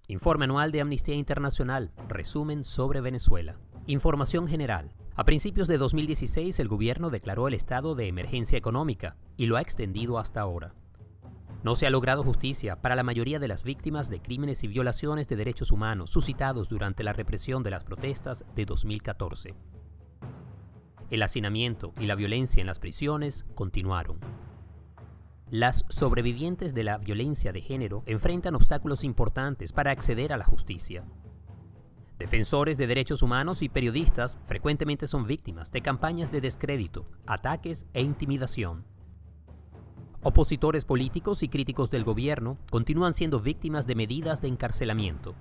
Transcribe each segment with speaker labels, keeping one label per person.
Speaker 1: Informe anual de Amnistía Internacional. Resumen sobre Venezuela. Información general. A principios de 2016, el gobierno declaró el estado de emergencia económica y lo ha extendido hasta ahora. No se ha logrado justicia para la mayoría de las víctimas de crímenes y violaciones de derechos humanos suscitados durante la represión de las protestas de 2014. El hacinamiento y la violencia en las prisiones continuaron. Las sobrevivientes de la violencia de género enfrentan obstáculos importantes para acceder a la justicia. Defensores de derechos humanos y periodistas frecuentemente son víctimas de campañas de descrédito, ataques e intimidación. Opositores políticos y críticos del gobierno continúan siendo víctimas de medidas de encarcelamiento.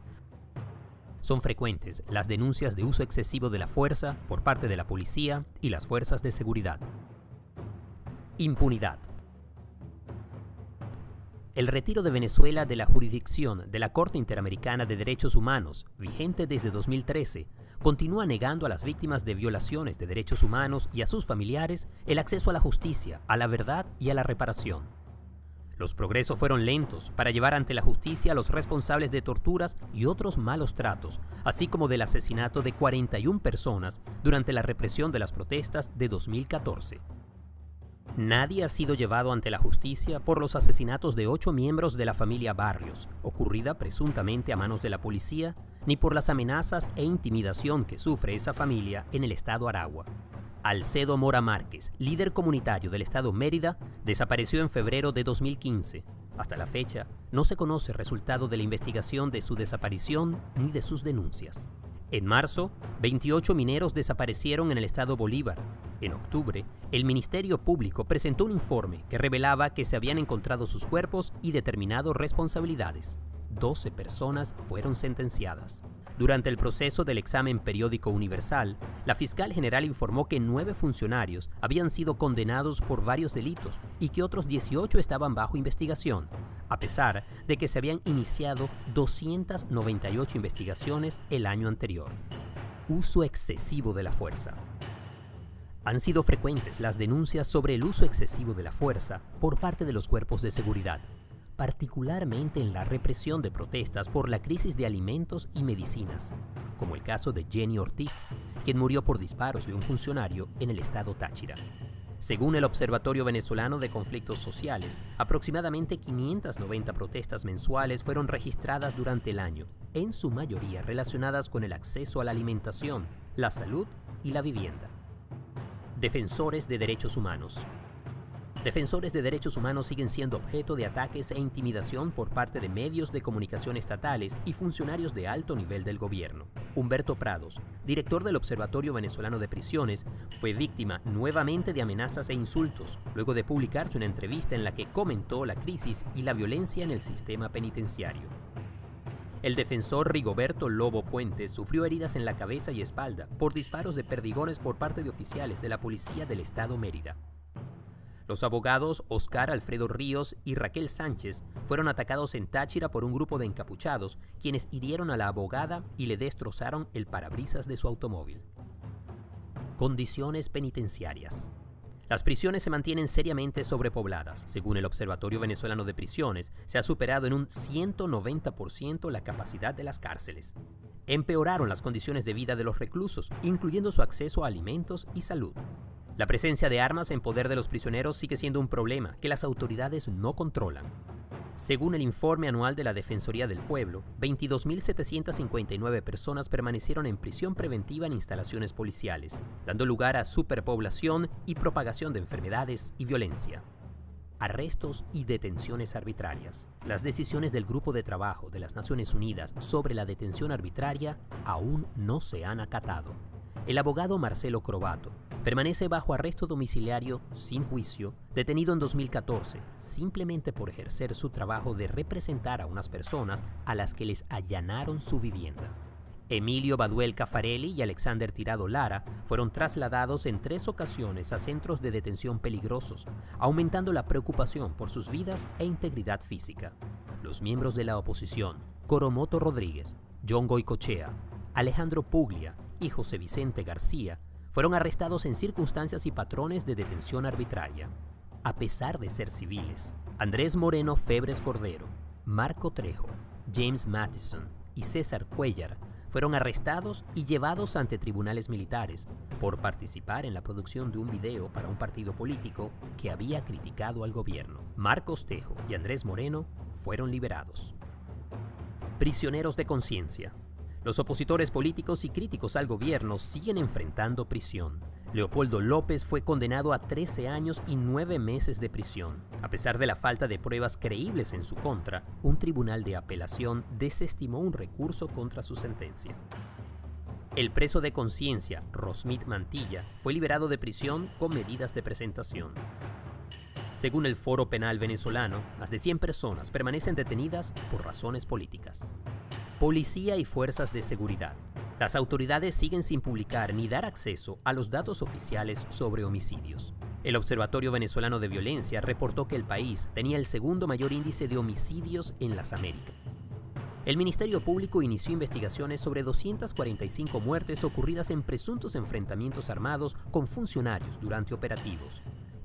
Speaker 1: Son frecuentes las denuncias de uso excesivo de la fuerza por parte de la policía y las fuerzas de seguridad. Impunidad. El retiro de Venezuela de la jurisdicción de la Corte Interamericana de Derechos Humanos, vigente desde 2013, continúa negando a las víctimas de violaciones de derechos humanos y a sus familiares el acceso a la justicia, a la verdad y a la reparación. Los progresos fueron lentos para llevar ante la justicia a los responsables de torturas y otros malos tratos, así como del asesinato de 41 personas durante la represión de las protestas de 2014. Nadie ha sido llevado ante la justicia por los asesinatos de 8 miembros de la familia Barrios, ocurrida presuntamente a manos de la policía, ni por las amenazas e intimidación que sufre esa familia en el estado Aragua. Alcedo Mora Márquez, líder comunitario del estado Mérida, desapareció en febrero de 2015. Hasta la fecha, no se conoce el resultado de la investigación de su desaparición ni de sus denuncias. En marzo, 28 mineros desaparecieron en el estado Bolívar. En octubre, el Ministerio Público presentó un informe que revelaba que se habían encontrado sus cuerpos y determinado responsabilidades. 12 personas fueron sentenciadas. Durante el proceso del examen periódico universal, la fiscal general informó que 9 funcionarios habían sido condenados por varios delitos y que otros 18 estaban bajo investigación, a pesar de que se habían iniciado 298 investigaciones el año anterior. Uso excesivo de la fuerza. Han sido frecuentes las denuncias sobre el uso excesivo de la fuerza por parte de los cuerpos de seguridad, particularmente en la represión de protestas por la crisis de alimentos y medicinas, como el caso de Jenny Ortiz, quien murió por disparos de un funcionario en el estado Táchira. Según el Observatorio Venezolano de Conflictos Sociales, aproximadamente 590 protestas mensuales fueron registradas durante el año, en su mayoría relacionadas con el acceso a la alimentación, la salud y la vivienda. Defensores de derechos humanos. Defensores de derechos humanos siguen siendo objeto de ataques e intimidación por parte de medios de comunicación estatales y funcionarios de alto nivel del gobierno. Humberto Prados, director del Observatorio Venezolano de Prisiones, fue víctima nuevamente de amenazas e insultos, luego de publicarse una entrevista en la que comentó la crisis y la violencia en el sistema penitenciario. El defensor Rigoberto Lobo Puentes sufrió heridas en la cabeza y espalda por disparos de perdigones por parte de oficiales de la policía del estado Mérida. Los abogados Oscar Alfredo Ríos y Raquel Sánchez fueron atacados en Táchira por un grupo de encapuchados, quienes hirieron a la abogada y le destrozaron el parabrisas de su automóvil. Condiciones penitenciarias. Las prisiones se mantienen seriamente sobrepobladas. Según el Observatorio Venezolano de Prisiones, se ha superado en un 190% la capacidad de las cárceles. Empeoraron las condiciones de vida de los reclusos, incluyendo su acceso a alimentos y salud. La presencia de armas en poder de los prisioneros sigue siendo un problema que las autoridades no controlan. Según el informe anual de la Defensoría del Pueblo, 22.759 personas permanecieron en prisión preventiva en instalaciones policiales, dando lugar a superpoblación y propagación de enfermedades y violencia. Arrestos y detenciones arbitrarias. Las decisiones del Grupo de Trabajo de las Naciones Unidas sobre la detención arbitraria aún no se han acatado. El abogado Marcelo Crobato permanece bajo arresto domiciliario sin juicio, detenido en 2014, simplemente por ejercer su trabajo de representar a unas personas a las que les allanaron su vivienda. Emilio Baduel Cafarelli y Alexander Tirado Lara fueron trasladados en 3 ocasiones a centros de detención peligrosos, aumentando la preocupación por sus vidas e integridad física. Los miembros de la oposición, Coromoto Rodríguez, John Goycochea, Alejandro Puglia y José Vicente García, fueron arrestados en circunstancias y patrones de detención arbitraria. A pesar de ser civiles, Andrés Moreno Febres Cordero, Marco Trejo, James Matheson y César Cuellar, fueron arrestados y llevados ante tribunales militares por participar en la producción de un video para un partido político que había criticado al gobierno. Marcos Tejo y Andrés Moreno fueron liberados. Prisioneros de conciencia. Los opositores políticos y críticos al gobierno siguen enfrentando prisión. Leopoldo López fue condenado a 13 años y 9 meses de prisión. A pesar de la falta de pruebas creíbles en su contra, un tribunal de apelación desestimó un recurso contra su sentencia. El preso de conciencia, Rosmit Mantilla, fue liberado de prisión con medidas de presentación. Según el Foro Penal venezolano, más de 100 personas permanecen detenidas por razones políticas. Policía y fuerzas de seguridad. Las autoridades siguen sin publicar ni dar acceso a los datos oficiales sobre homicidios. El Observatorio Venezolano de Violencia reportó que el país tenía el segundo mayor índice de homicidios en las Américas. El Ministerio Público inició investigaciones sobre 245 muertes ocurridas en presuntos enfrentamientos armados con funcionarios durante operativos.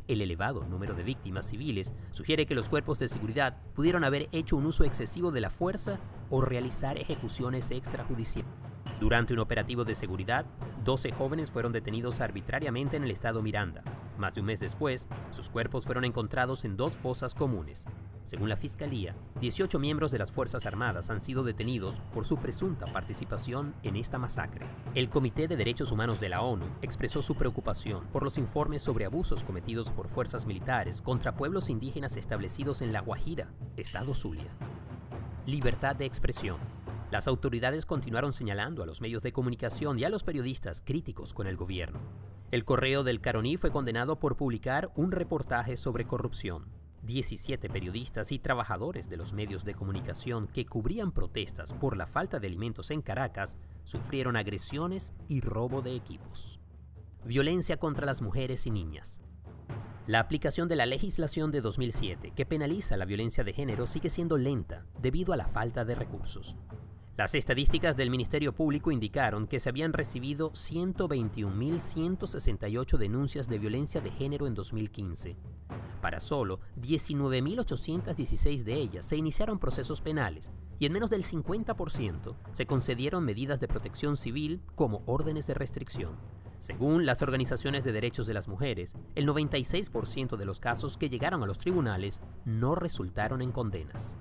Speaker 1: El elevado número de víctimas civiles sugiere que los cuerpos de seguridad pudieron haber hecho un uso excesivo de la fuerza o realizar ejecuciones extrajudiciales. Durante un operativo de seguridad, 12 jóvenes fueron detenidos arbitrariamente en el estado Miranda. Más de un mes después, sus cuerpos fueron encontrados en 2 fosas comunes. Según la Fiscalía, 18 miembros de las Fuerzas Armadas han sido detenidos por su presunta participación en esta masacre. El Comité de Derechos Humanos de la ONU expresó su preocupación por los informes sobre abusos cometidos por fuerzas militares contra pueblos indígenas establecidos en La Guajira, estado Zulia. Libertad de expresión. Las autoridades continuaron señalando a los medios de comunicación y a los periodistas críticos con el gobierno. El Correo del Caroní fue condenado por publicar un reportaje sobre corrupción. 17 periodistas y trabajadores de los medios de comunicación que cubrían protestas por la falta de alimentos en Caracas sufrieron agresiones y robo de equipos. Violencia contra las mujeres y niñas. La aplicación de la legislación de 2007 que penaliza la violencia de género sigue siendo lenta debido a la falta de recursos. Las estadísticas del Ministerio Público indicaron que se habían recibido 121.168 denuncias de violencia de género en 2015. Para solo 19.816 de ellas se iniciaron procesos penales y en menos del 50% se concedieron medidas de protección civil como órdenes de restricción. Según las organizaciones de derechos de las mujeres, el 96% de los casos que llegaron a los tribunales no resultaron en condenas.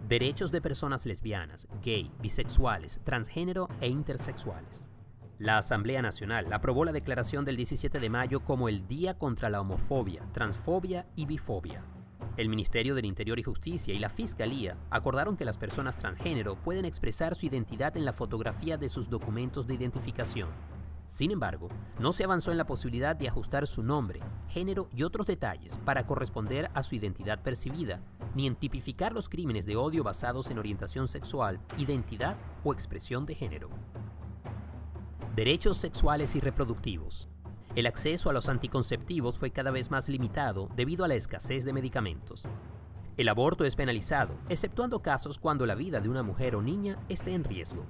Speaker 1: Derechos de personas lesbianas, gay, bisexuales, transgénero e intersexuales. La Asamblea Nacional aprobó la declaración del 17 de mayo como el Día contra la Homofobia, Transfobia y Bifobia. El Ministerio del Interior y Justicia y la Fiscalía acordaron que las personas transgénero pueden expresar su identidad en la fotografía de sus documentos de identificación. Sin embargo, no se avanzó en la posibilidad de ajustar su nombre, género y otros detalles para corresponder a su identidad percibida, ni en tipificar los crímenes de odio basados en orientación sexual, identidad o expresión de género. Derechos sexuales y reproductivos. El acceso a los anticonceptivos fue cada vez más limitado debido a la escasez de medicamentos. El aborto es penalizado, exceptuando casos cuando la vida de una mujer o niña esté en riesgo.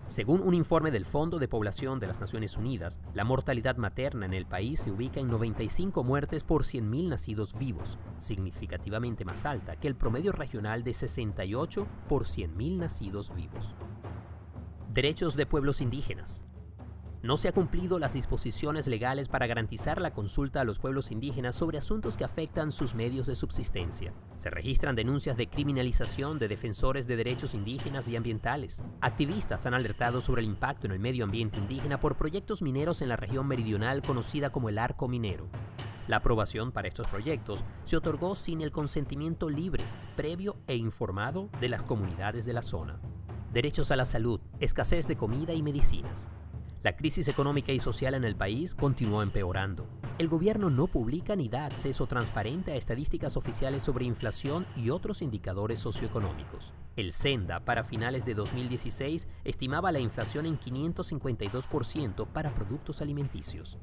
Speaker 1: Según un informe del Fondo de Población de las Naciones Unidas, la mortalidad materna en el país se ubica en 95 muertes por 100.000 nacidos vivos, significativamente más alta que el promedio regional de 68 por 100.000 nacidos vivos. Derechos de pueblos indígenas. No se han cumplido las disposiciones legales para garantizar la consulta a los pueblos indígenas sobre asuntos que afectan sus medios de subsistencia. Se registran denuncias de criminalización de defensores de derechos indígenas y ambientales. Activistas han alertado sobre el impacto en el medio ambiente indígena por proyectos mineros en la región meridional conocida como el Arco Minero. La aprobación para estos proyectos se otorgó sin el consentimiento libre, previo e informado de las comunidades de la zona. Derechos a la salud, escasez de comida y medicinas. La crisis económica y social en el país continuó empeorando. El gobierno no publica ni da acceso transparente a estadísticas oficiales sobre inflación y otros indicadores socioeconómicos. El Senda, para finales de 2016, estimaba la inflación en 552% para productos alimenticios.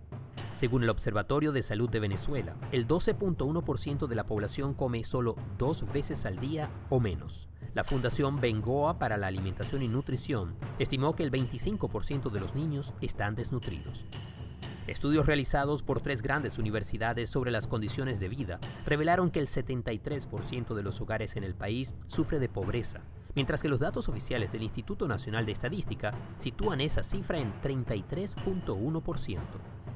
Speaker 1: Según el Observatorio de Salud de Venezuela, el 12.1% de la población come solo 2 veces al día o menos. La Fundación Bengoa para la Alimentación y Nutrición estimó que el 25% de los niños están desnutridos. Estudios realizados por 3 grandes universidades sobre las condiciones de vida revelaron que el 73% de los hogares en el país sufre de pobreza, mientras que los datos oficiales del Instituto Nacional de Estadística sitúan esa cifra en 33.1%.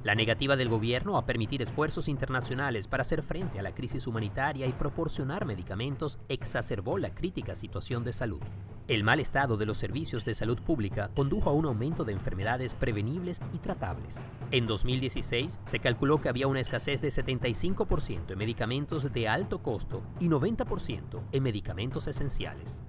Speaker 1: La negativa del gobierno a permitir esfuerzos internacionales para hacer frente a la crisis humanitaria y proporcionar medicamentos exacerbó la crítica situación de salud. El mal estado de los servicios de salud pública condujo a un aumento de enfermedades prevenibles y tratables. En 2016, se calculó que había una escasez de 75% en medicamentos de alto costo y 90% en medicamentos esenciales.